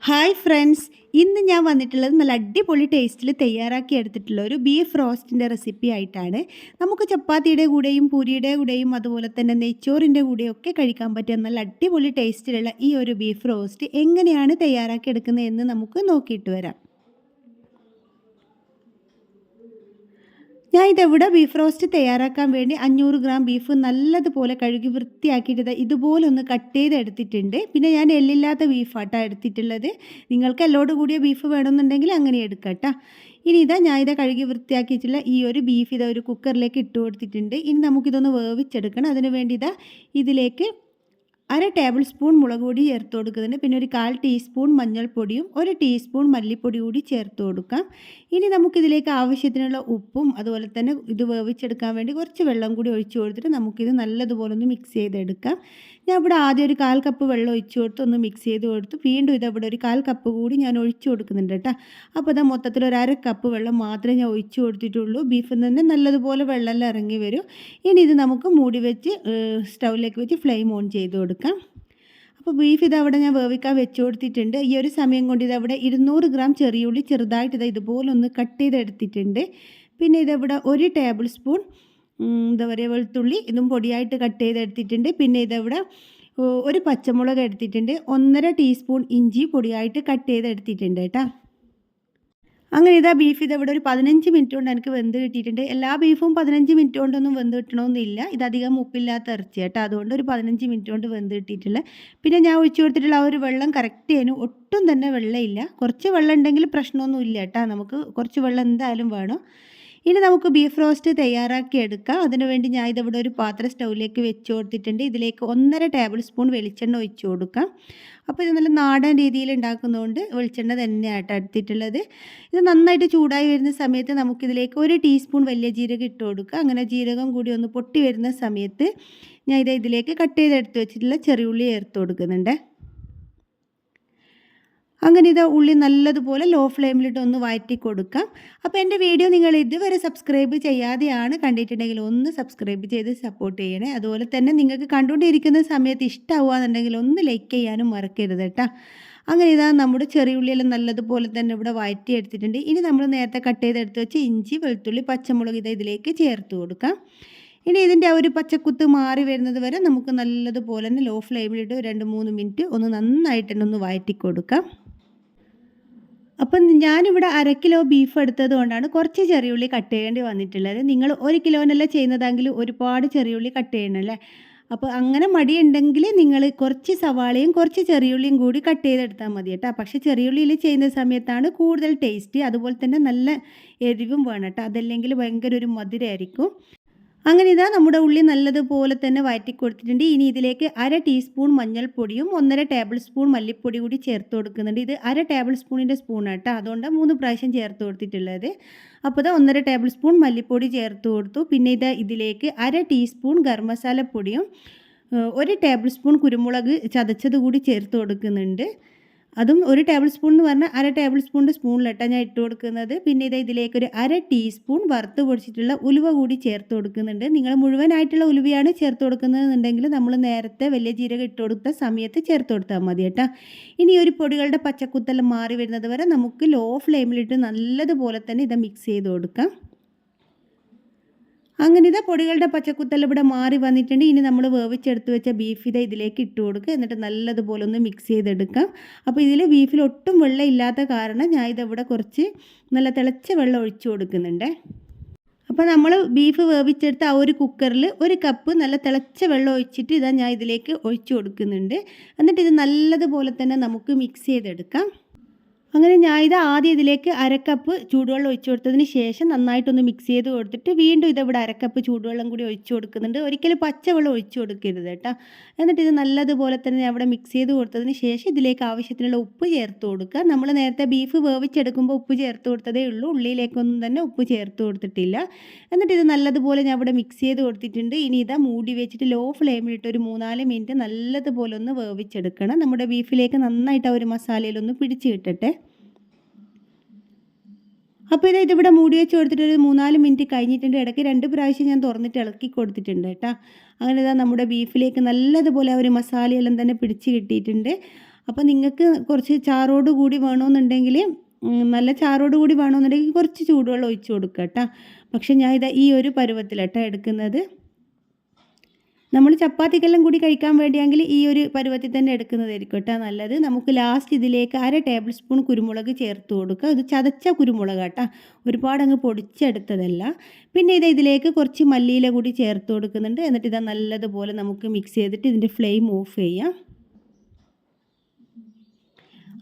Hi friends, ഇന്ന് ഞാൻ വന്നിട്ടുള്ളത് നല്ല അടിപൊളി ടേസ്റ്റിൽ തയ്യാറാക്കി എടുത്തിട്ടുള്ള ഒരു ബീഫ് റോസ്റ്റിൻ്റെ റെസിപ്പി ആയിട്ടാണ്. നമുക്ക് ചപ്പാത്തിയുടെ കൂടെയും പൂരിയുടെ കൂടെയും അതുപോലെ തന്നെ നെയ്ച്ചോറിൻ്റെ കൂടെയും ഒക്കെ കഴിക്കാൻ പറ്റിയ നല്ല അടിപൊളി ടേസ്റ്റിലുള്ള ഈ ഒരു ബീഫ് റോസ്റ്റ് എങ്ങനെയാണ് തയ്യാറാക്കി എടുക്കുന്നതെന്ന് നമുക്ക് നോക്കിയിട്ട് വരാം. ഞാൻ ഇതെവിടെ ബീഫ് റോസ്റ്റ് തയ്യാറാക്കാൻ വേണ്ടി 500 ഗ്രാം ബീഫ് നല്ലതുപോലെ കഴുകി വൃത്തിയാക്കിയിട്ട് ഇതുപോലെ ഒന്ന് കട്ട് ചെയ്ത് എടുത്തിട്ടുണ്ട്. പിന്നെ ഞാൻ എല്ലില്ലാത്ത ബീഫാട്ടോ എടുത്തിട്ടുള്ളത്. നിങ്ങൾക്ക് എല്ലോട് കൂടിയ ബീഫ് വേണമെന്നുണ്ടെങ്കിൽ അങ്ങനെ എടുക്കാം കേട്ടോ. ഇനി ഞാൻ കഴുകി വൃത്തിയാക്കിയിട്ടുള്ള ഈ ഒരു ബീഫ് ഒരു കുക്കറിലേക്ക് ഇട്ട് കൊടുത്തിട്ടുണ്ട്. ഇനി നമുക്കിതൊന്ന് വേവിച്ചെടുക്കണം. അതിന് വേണ്ടി ഇതിലേക്ക് 1/2 ടേബിൾ സ്പൂൺ മുളക് പൊടി ചേർത്ത് കൊടുക്കുന്നുണ്ട്. പിന്നെ ഒരു 1/4 ടീസ്പൂൺ മഞ്ഞൾപ്പൊടിയും 1 ടീസ്പൂൺ മല്ലിപ്പൊടി കൂടി ചേർത്ത് കൊടുക്കാം. ഇനി നമുക്കിതിലേക്ക് ആവശ്യത്തിനുള്ള ഉപ്പും അതുപോലെ തന്നെ ഇത് വേവിച്ചെടുക്കാൻ വേണ്ടി കുറച്ച് വെള്ളം കൂടി ഒഴിച്ച് കൊടുത്തിട്ട് നമുക്കിത് നല്ലതുപോലെ ഒന്ന് മിക്സ് ചെയ്തെടുക്കാം. ഞാൻ ഇവിടെ ആദ്യം ഒരു 1/4 കപ്പ് വെള്ളം ഒഴിച്ച് കൊടുത്ത് ഒന്ന് മിക്സ് ചെയ്ത് കൊടുത്തു. വീണ്ടും ഇതവിടെ ഒരു 1/4 കപ്പ് കൂടി ഞാൻ ഒഴിച്ച് കൊടുക്കുന്നുണ്ട് കേട്ടോ. അപ്പോൾ മൊത്തത്തിൽ ഒരു 1/2 കപ്പ് വെള്ളം മാത്രമേ ഞാൻ ഒഴിച്ച് കൊടുത്തിട്ടുള്ളൂ. ബീഫിൽ നിന്ന് നല്ലതുപോലെ വെള്ളമെല്ലാം ഇറങ്ങി വരും. ഇനി ഇത് നമുക്ക് മൂടി വെച്ച് സ്റ്റൗവിലേക്ക് വെച്ച് ഫ്ലെയിം ഓൺ ചെയ്ത് കൊടുക്കാം. അപ്പോൾ ബീഫ് ഇതവിടെ ഞാൻ വേവിക്കാൻ വെച്ച് കൊടുത്തിട്ടുണ്ട്. ഈ ഒരു സമയം കൊണ്ട് ഇതവിടെ 200 ഗ്രാം ചെറിയുള്ളി ചെറുതായിട്ട് ഇതുപോലെ ഒന്ന് കട്ട് ചെയ്തെടുത്തിട്ടുണ്ട്. പിന്നെ ഇതവിടെ 1 ടേബിൾ സ്പൂൺ എന്താ പറയുക വെളുത്തുള്ളി ഇതും പൊടിയായിട്ട് കട്ട് ചെയ്തെടുത്തിട്ടുണ്ട്. പിന്നെ ഇതവിടെ ഒരു പച്ചമുളക് എടുത്തിട്ടുണ്ട്. 1.5 ടീസ്പൂൺ ഇഞ്ചി പൊടിയായിട്ട് കട്ട് ചെയ്തെടുത്തിട്ടുണ്ട് കേട്ടോ. അങ്ങനെ ബീഫ് ഇതവിടെ ഒരു 15 മിനിറ്റ് കൊണ്ട് എനിക്ക് വെന്ത് കിട്ടിയിട്ടുണ്ട്. എല്ലാ ബീഫും 15 മിനിറ്റ് കൊണ്ടൊന്നും വെന്ത് കിട്ടണമെന്നില്ല. ഇതധികം ഉപ്പില്ലാത്ത ഇറച്ചി കേട്ടോ. അതുകൊണ്ട് ഒരു 15 മിനിറ്റ് കൊണ്ട് വെന്ത് കിട്ടിയിട്ടില്ല. പിന്നെ ഞാൻ ഒഴിച്ചു കൊടുത്തിട്ടുള്ള ആ ഒരു വെള്ളം കറക്റ്റ് ചെയ്യാനും ഒട്ടും തന്നെ വെള്ളമില്ല. കുറച്ച് വെള്ളം ഉണ്ടെങ്കിൽ പ്രശ്നമൊന്നും ഇല്ല കേട്ടോ. നമുക്ക് കുറച്ച് വെള്ളം എന്തായാലും വേണം. ഇനി നമുക്ക് ബീഫ് റോസ്റ്റ് തയ്യാറാക്കി എടുക്കാം. അതിനുവേണ്ടി ഞാൻ ഇതവിടെ ഒരു പാത്രം സ്റ്റൗവിലേക്ക് വെച്ച് കൊടുത്തിട്ടുണ്ട്. ഇതിലേക്ക് 1.5 ടേബിൾ സ്പൂൺ വെളിച്ചെണ്ണ ഒഴിച്ച് കൊടുക്കാം. അപ്പോൾ ഇത് നല്ല നാടൻ രീതിയിൽ ഉണ്ടാക്കുന്നതുകൊണ്ട് വെളിച്ചെണ്ണ തന്നെയായിട്ട് എടുത്തിട്ടുള്ളത്. ഇത് നന്നായിട്ട് ചൂടായി വരുന്ന സമയത്ത് നമുക്കിതിലേക്ക് 1 ടീസ്പൂൺ വലിയ ജീരകം ഇട്ട് കൊടുക്കുക. അങ്ങനെ ജീരകം കൂടി ഒന്ന് പൊട്ടി വരുന്ന സമയത്ത് ഞാൻ ഇതിലേക്ക് കട്ട് ചെയ്തെടുത്ത് വെച്ചിട്ടുള്ള ചെറിയുള്ളി ചേർത്ത് കൊടുക്കുന്നുണ്ട്. അങ്ങനെ ഉള്ളി നല്ലതുപോലെ ലോ ഫ്ലെയിമിലിട്ട് ഒന്ന് വഴറ്റി കൊടുക്കാം. അപ്പോൾ എൻ്റെ വീഡിയോ നിങ്ങൾ ഇതുവരെ സബ്സ്ക്രൈബ് ചെയ്യാതെയാണ് കണ്ടിട്ടുണ്ടെങ്കിൽ ഒന്ന് സബ്സ്ക്രൈബ് ചെയ്ത് സപ്പോർട്ട് ചെയ്യണേ. അതുപോലെ തന്നെ നിങ്ങൾക്ക് കണ്ടുകൊണ്ടിരിക്കുന്ന സമയത്ത് ഇഷ്ടമാവുകയെന്നുണ്ടെങ്കിൽ ഒന്ന് ലൈക്ക് ചെയ്യാനും മറക്കരുത് കേട്ടോ. അങ്ങനെ നമ്മുടെ ചെറിയുള്ളിയെല്ലാം നല്ലതുപോലെ തന്നെ ഇവിടെ വഴറ്റി എടുത്തിട്ടുണ്ട്. ഇനി നമ്മൾ നേരത്തെ കട്ട് ചെയ്തെടുത്ത് വെച്ച് ഇഞ്ചി വെളുത്തുള്ളി പച്ചമുളക് ഇതിലേക്ക് ചേർത്ത് കൊടുക്കാം. ഇനി ഇതിൻ്റെ ഒരു പച്ചക്കുത്ത് മാറി വരുന്നത് വരെ നമുക്ക് നല്ലതുപോലെ തന്നെ ലോ ഫ്ലെയിമിലിട്ട് 2-3 മിനിറ്റ് ഒന്ന് നന്നായിട്ട് തന്നെ ഒന്ന് വഴറ്റി കൊടുക്കാം. അപ്പം ഞാനിവിടെ 1/2 കിലോ ബീഫ് എടുത്തത് കൊണ്ടാണ് കുറച്ച് ചെറിയുള്ളി കട്ട് ചെയ്യേണ്ടി വന്നിട്ടുള്ളത്. നിങ്ങൾ 1 കിലോനല്ല ചെയ്യുന്നതെങ്കിൽ ഒരുപാട് ചെറിയുള്ളി കട്ട് ചെയ്യണമല്ലേ. അപ്പോൾ അങ്ങനെ മടിയുണ്ടെങ്കിൽ നിങ്ങൾ കുറച്ച് സവാളയും കുറച്ച് ചെറിയുള്ളിയും കൂടി കട്ട് ചെയ്തെടുത്താൽ മതി കേട്ടോ. പക്ഷേ ചെറിയുള്ളിയിൽ ചെയ്യുന്ന സമയത്താണ് കൂടുതൽ ടേസ്റ്റ്. അതുപോലെ തന്നെ നല്ല എരിവും വേണം കേട്ടോ. അതല്ലെങ്കിൽ ഭയങ്കര ഒരു മധുരമായിരിക്കും. അങ്ങനെ നമ്മുടെ ഉള്ളി നല്ലതുപോലെ തന്നെ വഴറ്റി കൊടുത്തിട്ടുണ്ട്. ഇനി ഇതിലേക്ക് 1/2 ടീസ്പൂൺ മഞ്ഞൾപ്പൊടിയും 1.5 ടേബിൾ സ്പൂൺ മല്ലിപ്പൊടി കൂടി ചേർത്ത് കൊടുക്കുന്നുണ്ട്. ഇത് 1/2 ടേബിൾ സ്പൂണിൻ്റെ സ്പൂണാട്ടോ. അതുകൊണ്ട് 3 പ്രാവശ്യം ചേർത്ത് കൊടുത്തിട്ടുള്ളത്. അപ്പോൾ 1.5 ടേബിൾ സ്പൂൺ മല്ലിപ്പൊടി ചേർത്ത് കൊടുത്തു. പിന്നെ ഇതിലേക്ക് 1/2 ടീസ്പൂൺ ഗരം മസാലപ്പൊടിയും 1 ടേബിൾ സ്പൂൺ കുരുമുളക് ചതച്ചത് കൂടി ചേർത്ത് കൊടുക്കുന്നുണ്ട്. അതും 1 ടേബിൾ സ്പൂൺ എന്ന് പറഞ്ഞാൽ 1/2 ടേബിൾ സ്പൂണിൻ്റെ സ്പൂണിലിട്ടാണ് ഞാൻ ഇട്ട് കൊടുക്കുന്നത്. പിന്നെ ഇതിലേക്ക് ഒരു 1/2 ടീസ്പൂൺ വറുത്ത് പൊടിച്ചിട്ടുള്ള ഉലുവ കൂടി ചേർത്ത് കൊടുക്കുന്നുണ്ട്. നിങ്ങൾ മുഴുവനായിട്ടുള്ള ഉലുവയാണ് ചേർത്ത് കൊടുക്കുന്നതെന്നുണ്ടെങ്കിൽ നമ്മൾ നേരത്തെ വലിയ ജീരകം ഇട്ട് കൊടുത്ത സമയത്ത് ചേർത്ത് കൊടുത്താൽ മതി കേട്ടോ. ഇനി ഒരു പൊടികളുടെ പച്ചക്കുത്തെല്ലാം മാറി വരുന്നത് വരെ നമുക്ക് ലോ ഫ്ലെയിമിലിട്ട് നല്ലതുപോലെ തന്നെ മിക്സ് ചെയ്ത് കൊടുക്കാം. അങ്ങനെ പൊടികളുടെ പച്ചക്കുത്തെല്ലാം ഇവിടെ മാറി വന്നിട്ടുണ്ട്. ഇനി നമ്മൾ വേവിച്ചെടുത്ത് വെച്ച ബീഫ് ഇതിലേക്ക് ഇട്ട് കൊടുക്കുക. എന്നിട്ട് നല്ലതുപോലെ ഒന്ന് മിക്സ് ചെയ്തെടുക്കാം. അപ്പോൾ ഇതിൽ ബീഫിൽ ഒട്ടും വെള്ളം ഇല്ലാത്ത കാരണം ഞാൻ ഇതിവിടെ കുറച്ച് നല്ല തിളച്ച വെള്ളം ഒഴിച്ചു കൊടുക്കുന്നുണ്ട്. അപ്പോൾ നമ്മൾ ബീഫ് വേവിച്ചെടുത്ത ആ ഒരു കുക്കറിൽ 1 കപ്പ് നല്ല തിളച്ച വെള്ളം ഒഴിച്ചിട്ട് ഞാൻ ഇതിലേക്ക് ഒഴിച്ചു കൊടുക്കുന്നുണ്ട്. എന്നിട്ട് ഇത് നല്ലതുപോലെ തന്നെ നമുക്ക് മിക്സ് ചെയ്തെടുക്കാം. അങ്ങനെ ഞാൻ ആദ്യം ഇതിലേക്ക് 1/2 കപ്പ് ചൂടുവെള്ളം ഒഴിച്ചു കൊടുത്തതിന് ശേഷം നന്നായിട്ടൊന്ന് മിക്സ് ചെയ്ത് കൊടുത്തിട്ട് വീണ്ടും ഇവിടെ 1/2 കപ്പ് ചൂടുവെള്ളം കൂടി ഒഴിച്ചു കൊടുക്കുന്നുണ്ട്. ഒരിക്കലും പച്ചവെള്ളം ഒഴിച്ചു കൊടുക്കരുത് കേട്ടോ. എന്നിട്ട് ഇത് നല്ലതുപോലെ തന്നെ അവിടെ മിക്സ് ചെയ്ത് കൊടുത്തതിന് ശേഷം ഇതിലേക്ക് ആവശ്യത്തിനുള്ള ഉപ്പ് ചേർത്ത് കൊടുക്കുക. നമ്മൾ നേരത്തെ ബീഫ് വേവിച്ചെടുക്കുമ്പോൾ ഉപ്പ് ചേർത്ത് കൊടുത്തതേ ഉള്ളൂ. ഉള്ളിയിലേക്കൊന്നും തന്നെ ഉപ്പ് ചേർത്ത് കൊടുത്തിട്ടില്ല. എന്നിട്ട് ഇത് നല്ലതുപോലെ ഞാൻ ഇവിടെ മിക്സ് ചെയ്ത് കൊടുത്തിട്ടുണ്ട്. ഇനി മൂടി വെച്ചിട്ട് ലോ ഫ്ലെയിമിലിട്ട് ഒരു 3-4 മിനിറ്റ് നല്ലതുപോലെ ഒന്ന് വേവിച്ചെടുക്കണം. നമ്മുടെ ബീഫിലേക്ക് നന്നായിട്ട് ആ ഒരു മസാലയിലൊന്ന് പിടിച്ച് കിട്ടട്ടെ. അപ്പോൾ ഇതിവിടെ മൂടി വെച്ച് കൊടുത്തിട്ട് ഒരു 3-4 മിനിറ്റ് കഴിഞ്ഞിട്ടുണ്ട്. ഇടയ്ക്ക് 2 പ്രാവശ്യം ഞാൻ തുറന്നിട്ട് ഇളക്കി കൊടുത്തിട്ടുണ്ട് കേട്ടോ. അങ്ങനെ നമ്മുടെ ബീഫിലേക്ക് നല്ലതുപോലെ ആ ഒരു മസാലയെല്ലാം തന്നെ പിടിച്ച് കിട്ടിയിട്ടുണ്ട്. അപ്പോൾ നിങ്ങൾക്ക് കുറച്ച് ചാറോട് കൂടി വേണമെന്നുണ്ടെങ്കിൽ നല്ല ചാറോട് കൂടി വേണമെന്നുണ്ടെങ്കിൽ കുറച്ച് ചൂടുവെള്ളം ഒഴിച്ച് കൊടുക്കുക കേട്ടോ. പക്ഷേ ഞാൻ ഇതാ ഈ ഒരു പരുവത്തിലാട്ടോ എടുക്കുന്നത്. നമ്മൾ ചപ്പാത്തിക്കെല്ലാം കൂടി കഴിക്കാൻ വേണ്ടിയെങ്കിൽ ഈ ഒരു പരുവത്തിൽ തന്നെ എടുക്കുന്നതായിരിക്കും കേട്ടോ നല്ലത്. നമുക്ക് ലാസ്റ്റ് ഇതിലേക്ക് 1/2 ടേബിൾ സ്പൂൺ കുരുമുളക് ചേർത്ത് കൊടുക്കുക. ഇത് ചതച്ച കുരുമുളക് കേട്ടോ, ഒരുപാട് അങ്ങ് പൊടിച്ചെടുത്തതല്ല. പിന്നെ ഇതിലേക്ക് കുറച്ച് മല്ലിയില കൂടി ചേർത്ത് കൊടുക്കുന്നുണ്ട്. എന്നിട്ട് ഇതാ നല്ലതുപോലെ നമുക്ക് മിക്സ് ചെയ്തിട്ട് ഇതിൻ്റെ ഫ്ലെയിം ഓഫ് ചെയ്യാം.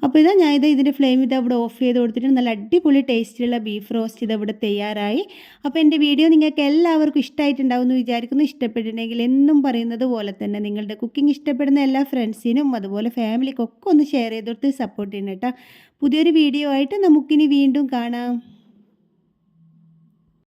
അപ്പോൾ ഞാൻ ഇതിൻ്റെ ഫ്ലെയിം അവിടെ ഓഫ് ചെയ്ത് കൊടുത്തിട്ട് നല്ല അടിപൊളി ടേസ്റ്റിലുള്ള ബീഫ് റോസ്റ്റ് ഇവിടെ തയ്യാറായി. അപ്പോൾ എൻ്റെ വീഡിയോ നിങ്ങൾക്ക് എല്ലാവർക്കും ഇഷ്ടമായിട്ടുണ്ടാവും എന്ന് വിചാരിക്കുന്നു. ഇഷ്ടപ്പെട്ടിട്ടുണ്ടെങ്കിൽ എന്നും പറയുന്നത് പോലെ തന്നെ നിങ്ങളുടെ കുക്കിംഗ് ഇഷ്ടപ്പെടുന്ന എല്ലാ ഫ്രണ്ട്സിനും അതുപോലെ ഫാമിലിക്കൊക്കെ ഒന്ന് ഷെയർ ചെയ്ത് കൊടുത്ത് സപ്പോർട്ട് ചെയ്യണം കേട്ടോ. പുതിയൊരു വീഡിയോ ആയിട്ട് നമുക്കിനി വീണ്ടും കാണാം.